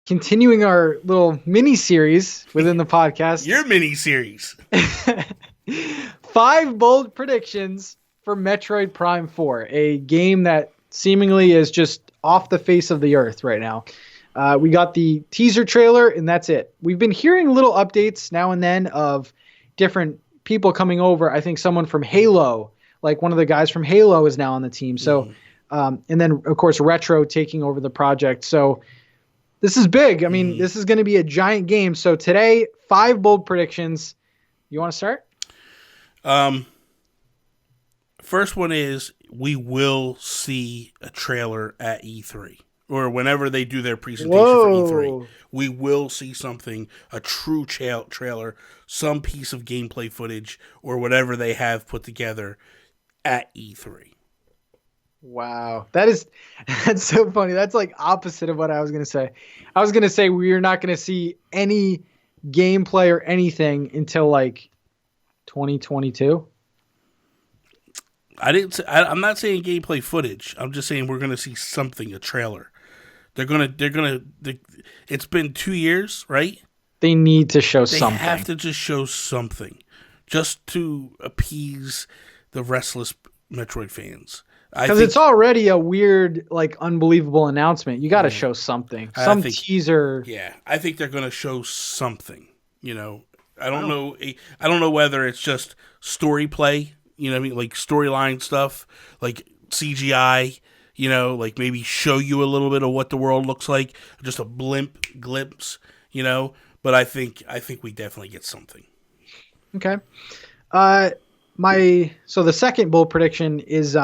continuing our little mini series within the podcast. Your mini series. 5 bold predictions for Metroid Prime 4, a game that seemingly is just off the face of the earth right now. We got the teaser trailer, and that's it. We've been hearing little updates now and then of different people coming over. I think someone from Halo, like one of the guys from Halo, is now on the team. So, and then of course Retro taking over the project. So this is big. I mean, this is going to be a giant game. So today, 5 bold predictions. You want to start? First one is we will see a trailer at E3 or whenever they do their presentation for E3. We will see something, a true trailer, some piece of gameplay footage or whatever they have put together at E3. Wow. That's so funny. That's like opposite of what I was going to say. I was going to say we're not going to see any gameplay or anything until like 2022. I'm not saying gameplay footage. I'm just saying we're going to see something, a trailer. It's been 2 years, right? They need to show something. They have to just show something just to appease the restless Metroid fans. Because it's already a weird, like, unbelievable announcement. You got to show something. Some teaser. Yeah, I think they're going to show something. You know, I don't know whether it's just story play, you know what I mean? Like storyline stuff, like CGI, you know, like maybe show you a little bit of what the world looks like, just a glimpse, you know, but I think we definitely get something. Okay. So the second bold prediction is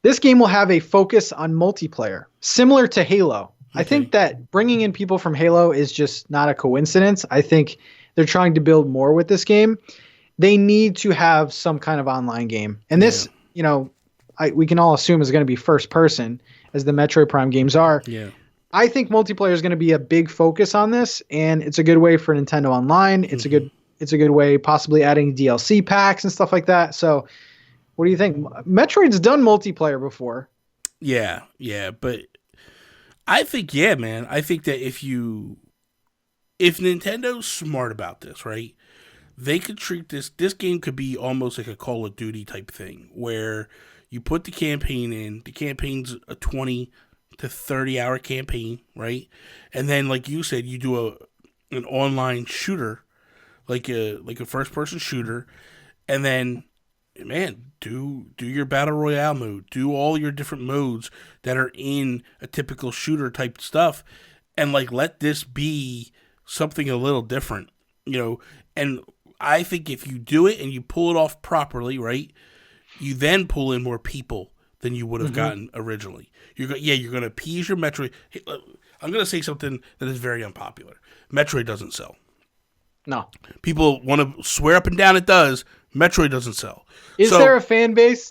this game will have a focus on multiplayer, similar to Halo. Okay. I think that bringing in people from Halo is just not a coincidence. I think they're trying to build more with this game. They need to have some kind of online game. And this, you know, we can all assume is going to be first person, as the Metroid Prime games are. Yeah. I think multiplayer is going to be a big focus on this, and it's a good way for Nintendo Online. It's a good way, possibly adding DLC packs and stuff like that. So, what do you think? Metroid's done multiplayer before. Yeah, but I think, man, I think that if Nintendo's smart about this, right, they could treat this game could be almost like a Call of Duty type thing, where you put the campaign in, the campaign's a 20 to 30 hour campaign, right? And then, like you said, you do an online shooter, like a first person shooter, and then, man, do your battle royale mode, do all your different modes that are in a typical shooter type stuff, and like let this be something a little different, you know. And I think if you do it and you pull it off properly, right, you then pull in more people than you would have gotten originally. You're going to appease your Metroid. I'm going to say something that is very unpopular. Metroid doesn't sell. No. People want to swear up and down it does. Metroid doesn't sell. Is there a fan base?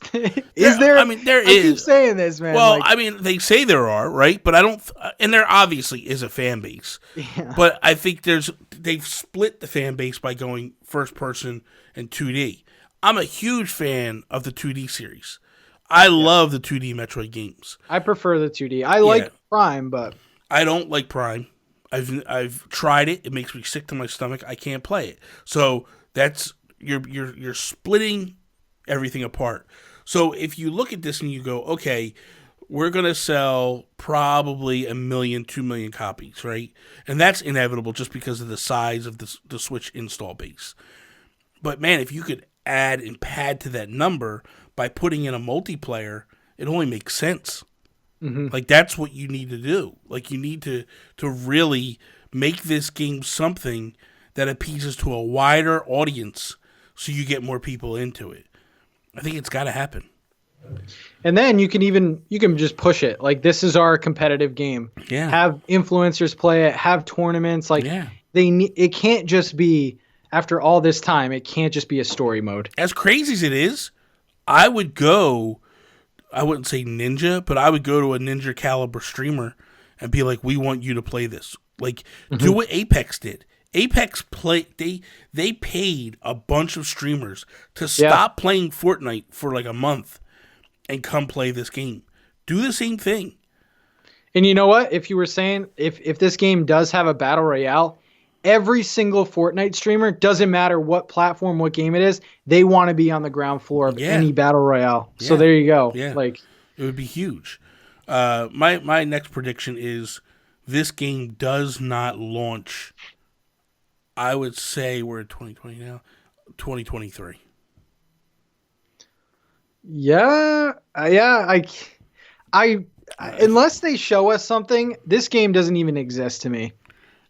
Is there? I mean, there is. I keep saying this, man. Well, I mean, they say there are, right? But I don't. And there obviously is a fan base. Yeah. But I think they've split the fan base by going first person and 2D. I'm a huge fan of the 2D series. I love the 2D Metroid games. I prefer the 2D. I like Prime, but I don't like Prime. I've tried it. It makes me sick to my stomach. I can't play it. So that's you're splitting everything apart. So if you look at this and you go, okay, we're gonna sell probably 1 million, 2 million copies, right? And that's inevitable just because of the size of the Switch install base. But man, if you could add and pad to that number by putting in a multiplayer, it only makes sense. Mm-hmm. Like that's what you need to do. Like you need to really make this game something that appeases to a wider audience, so you get more people into it. I think it's got to happen. And then you can just push it. Like this is our competitive game. Yeah. Have influencers play it. Have tournaments. Like it can't just be after all this time. It can't just be a story mode. As crazy as it is, I wouldn't say ninja, but I would go to a Ninja Caliber streamer and be like, we want you to play this. Like, do what Apex did. Apex they paid a bunch of streamers to stop playing Fortnite for like a month and come play this game. Do the same thing. And you know what? If you were saying if this game does have a battle royale, every single Fortnite streamer, doesn't matter what platform, what game it is, they want to be on the ground floor of Yeah, any battle royale. So yeah, there you go. yeah. Like, It would be huge. My next prediction is this game does not launch. I would say we're in 2020 now, 2023. yeah, yeah. I, unless they show us something, this game doesn't even exist to me.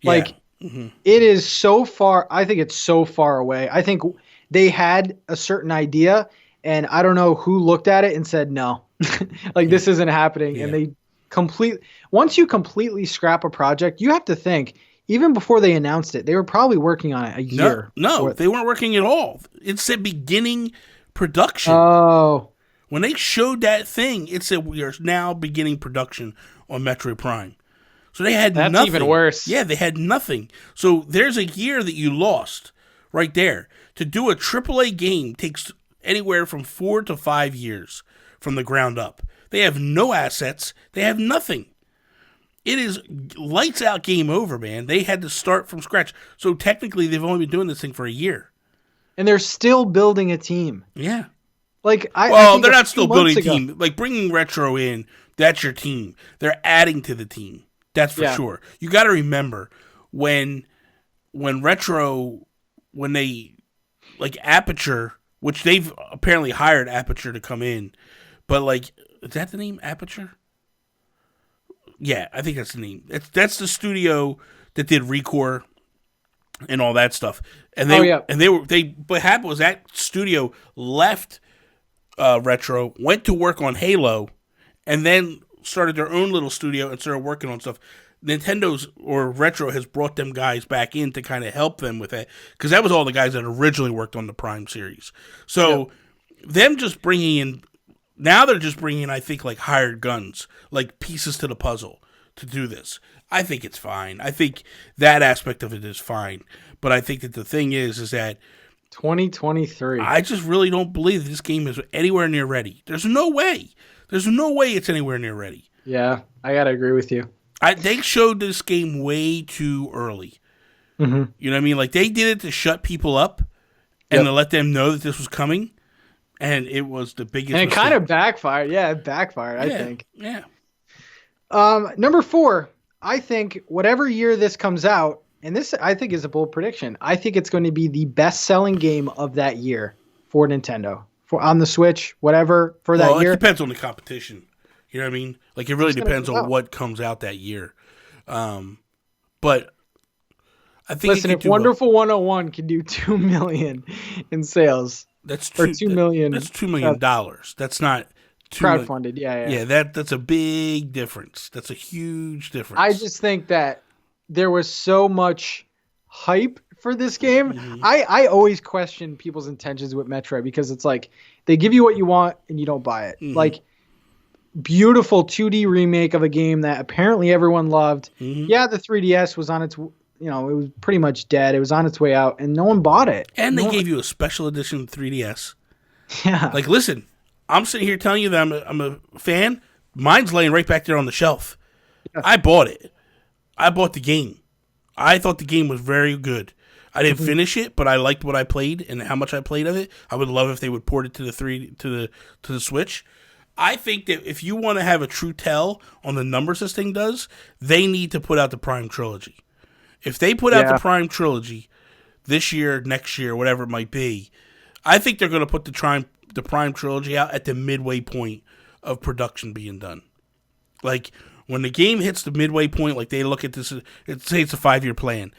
Yeah. Like, Hmm. it is so far. I think it's so far away. I think they had a certain idea, and I don't know who looked at it and said no, like Yeah. this isn't happening. And Yeah. they complete once you completely scrap a project, you have to think even before they announced it, they were probably working on it a No, year no, before. they weren't working at all. It said beginning production. Oh, When they showed that thing, it said we are now beginning production on Metroid Prime. So they had that's even nothing. worse. Yeah, they had nothing. So there's a year that you lost right there. To do a AAA game takes anywhere from 4 to 5 years from the ground up. They have no assets. They have nothing. It is lights out, game over, man. They had to start from scratch. So technically, they've only been doing this thing for a year. And they're still building a team. Yeah. Like I Well, think they're a not few still months building a ago. team. Like bringing Retro in, that's your team. They're adding to the team. That's for Yeah, sure. You got to remember when Retro, when they like Aperture, which they've apparently hired Aperture to come in, but like, is that the name, Aperture? Yeah, I think that's the name. That's the studio that did Recore and all that stuff. And oh yeah, what happened was that studio left Retro, went to work on Halo, and then started their own little studio and started working on stuff. Nintendo's or Retro has brought them guys back in to kind of help them with that, because that was all the guys that originally worked on the Prime series. So them just bringing in, now they're just bringing in, I think, like hired guns, like pieces to the puzzle to do this. I think it's fine. I think that aspect of it is fine. But I think that the thing is that 2023. I just really don't believe that this game is anywhere near ready. There's no way. There's no way it's anywhere near ready. Yeah, I gotta agree with you. They showed this game way too early. Mm-hmm. You know what I mean? Like they did it to shut people up and to let them know that this was coming, and it was the biggest. And it mistake. kind of backfired. Yeah, it backfired, I think. Yeah. Number 4, I think whatever year this comes out, and this I think is a bold prediction, I think it's going to be the best-selling game of that year for Nintendo. For on the Switch, whatever, for that year. It depends on the competition. You know what I mean? Like it really depends on out. what comes out that year. But I think Listen, if Wonderful 101 can do 2 million in sales, that's or 2 million, That's $2 million. That's not crowdfunded. Yeah. That's a big difference. That's a huge difference. I just think that there was so much hype for this game. Mm-hmm. I always question people's intentions with Metroid because it's like they give you what you want and you don't buy it. Mm-hmm. Like beautiful 2D remake of a game that apparently everyone loved. Mm-hmm. Yeah, the 3DS was on its, it was pretty much dead. It was on its way out and no one bought it. And they gave you a special edition 3DS. Yeah. Like, listen, I'm sitting here telling you that I'm a fan. Mine's laying right back there on the shelf. Yeah. I bought it. I bought the game. I thought the game was very good. I didn't finish it, but I liked what I played and how much I played of it. I would love if they would port it to the Switch. I think that if you want to have a true tell on the numbers this thing does, they need to put out the Prime Trilogy. If they put out the Prime Trilogy this year, next year, whatever it might be, I think they're going to put the Prime Trilogy out at the midway point of production being done. Like, when the game hits the midway point, like they look at this, say it's a 5-year plan,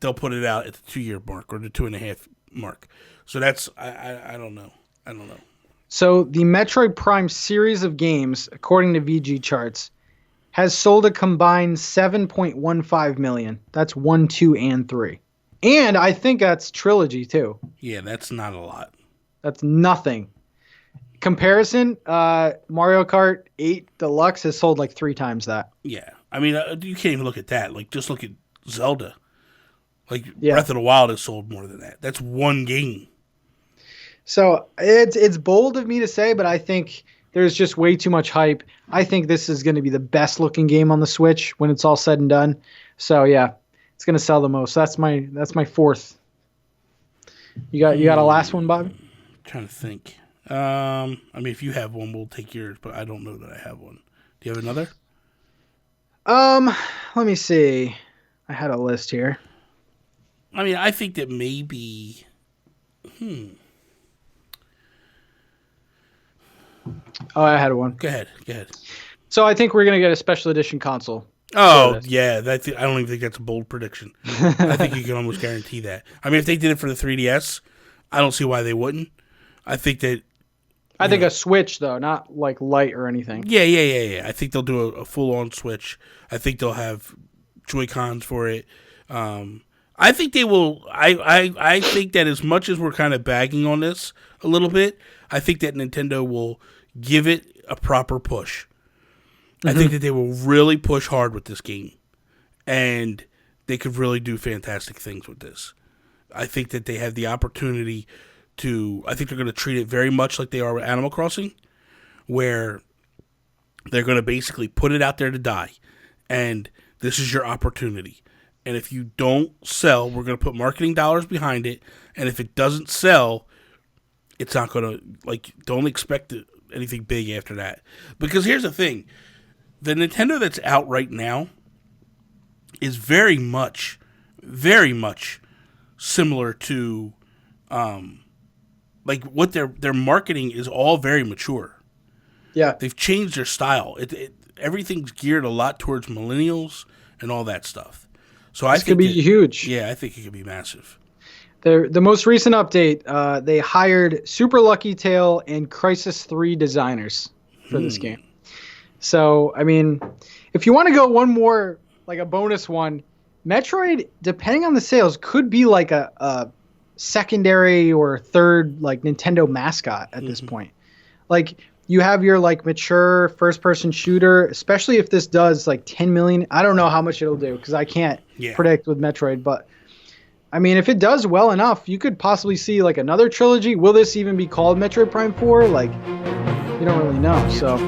they'll put it out at the 2-year mark or the 2.5 mark. So that's, I don't know. I don't know. So the Metroid Prime series of games, according to VG charts, has sold a combined 7.15 million. That's 1, 2, and 3. And I think that's trilogy too. Yeah, that's not a lot. That's nothing. Comparison, Mario Kart 8 Deluxe has sold like 3 times that. Yeah. I mean, you can't even look at that. Like, just look at Zelda. Like, Breath of the Wild has sold more than that. That's one game. So it's bold of me to say, but I think there's just way too much hype. I think this is going to be the best looking game on the Switch when it's all said and done. So yeah, it's going to sell the most. That's my fourth. You got a last one, Bobby? Trying to think. I mean, if you have one, we'll take yours, but I don't know that I have one. Do you have another? Let me see. I had a list here. I mean, I think that maybe. Oh, I had one. Go ahead. So I think we're gonna get a special edition console. Oh yeah, I don't even think that's a bold prediction. I think you can almost guarantee that. I mean, if they did it for the 3DS, I don't see why they wouldn't. I think that. I think a Switch though, not like light or anything. Yeah. I think they'll do a full-on Switch. I think they'll have Joy-Cons for it. I think they will. I think that as much as we're kind of bagging on this a little bit, I think that Nintendo will give it a proper push. I think that they will really push hard with this game, and they could really do fantastic things with this. I think that they have the opportunity to. I think they're going to treat it very much like they are with Animal Crossing, where they're going to basically put it out there to die, and this is your opportunity. And if you don't sell, we're going to put marketing dollars behind it, and if it doesn't sell, it's not going to, don't expect anything big after that. Because here's the thing. The Nintendo that's out right now is very much similar to, what their marketing is all very mature. Yeah. They've changed their style. Everything's geared a lot towards millennials and all that stuff. So I think it could be huge. Yeah, I think it could be massive. The most recent update, they hired Super Lucky Tail and Crisis 3 designers for this game. So, I mean, if you want to go one more, like a bonus one, Metroid, depending on the sales, could be like a secondary or third like Nintendo mascot at this point. Like you have your like mature first-person shooter, especially if this does like 10 million. I don't know how much it'll do because I can't predict with Metroid, but I mean, if it does well enough, you could possibly see like another trilogy. Will this even be called Metroid Prime 4? Like, you don't really know. So.